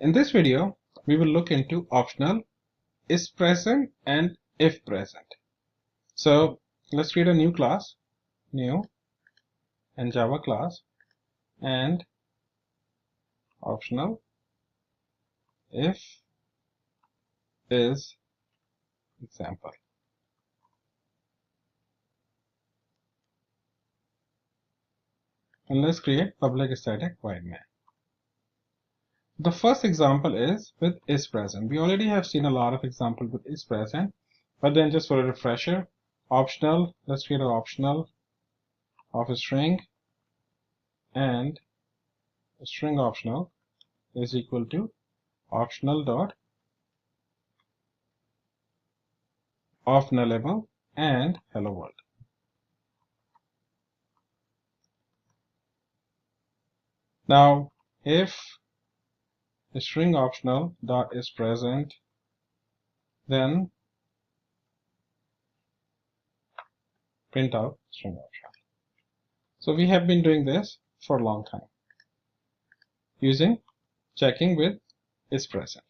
In this video, we will look into optional isPresent and IfPresent. So let's create a new class, new and Java class, and optional if is example. And let's create public static void main. The first example is with isPresent. We already have seen a lot of examples with isPresent, but then just for a refresher, optional, let's create an optional of a string, and a string optional is equal to optional dot of nullable and hello world. Now if the string optional dot is present, then print out string optional. So we have been doing this for a long time using checking with isPresent.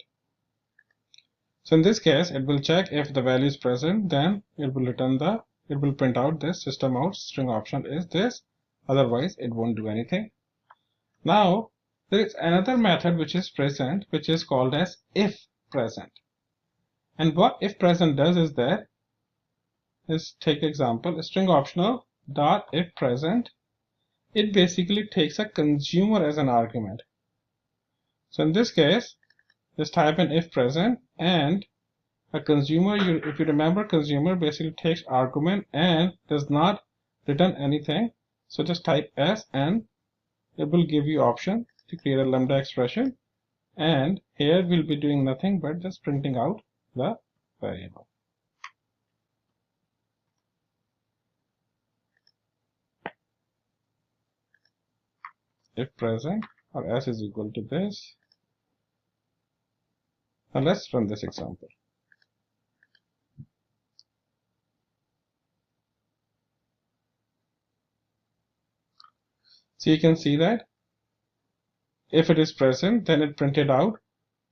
So in this case, it will check if the value is present, then it will print out this system out string optional is this, otherwise it won't do anything. Now there is another method which is present, which is called as IfPresent. And what IfPresent does is that, let's take example, string optional dot IfPresent. It basically takes a consumer as an argument. So in this case, just type in IfPresent, and a consumer, if you remember, consumer basically takes argument and does not return anything. So just type s, and it will give you option to create a lambda expression, and here we'll be doing nothing but just printing out the variable. If present or s is equal to this. Now let's run this example. So you can see that if it is present, then it printed out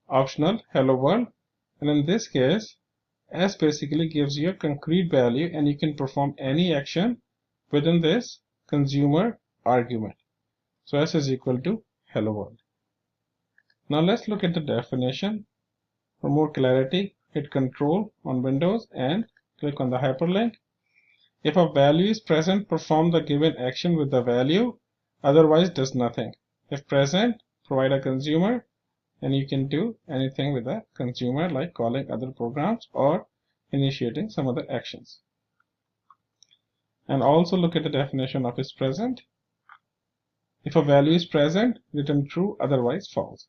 optional hello world, and in this case s basically gives you a concrete value, and you can perform any action within this consumer argument. So s is equal to hello world. Now let's look at the definition. For more clarity, hit Control on Windows and click on the hyperlink. If a value is present, perform the given action with the value, otherwise does nothing. If present, provide a consumer, and you can do anything with a consumer, like calling other programs or initiating some other actions. And also look at the definition of isPresent. If a value is present, return true, otherwise false.